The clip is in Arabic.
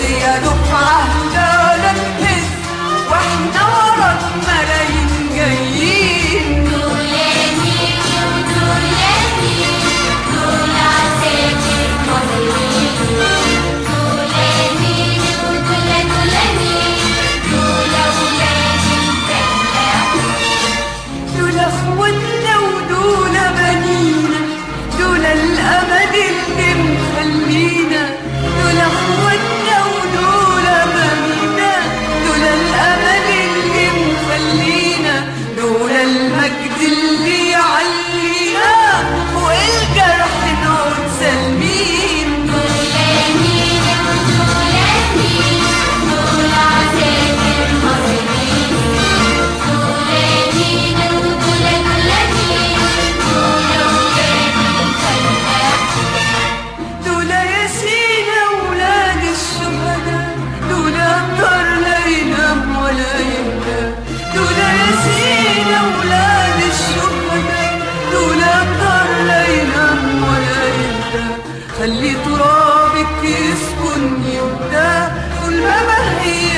يا دفعة لا نهز واحنا ورا الملايين جايين. دول يمين ودول يمين، دول عساكر مصريين. دول يمين ودول يمين، دول أولاد الفلاحين. دول اخواتنا ودول بنينا، دول الامل اللي مخلينا. دول اخواتنا ودول بنينا، دول الامل اللي مخلينا. دول المجد اللي يعلينا، فوق الجرح نقعد سالمين. دول يمين ودول يمين، دول عساكر مصريين. دول يمين ودول يمين، دول أولاد الفلاحين. دول ياسين أولاد الشهداء، دول أبطال لا ينام ولا يهدى. دول ياسين أولاد الشهداء، دول أبطال لا ينام ولا يهدى. خلي ترابك يسكن يبدأ طول ما هي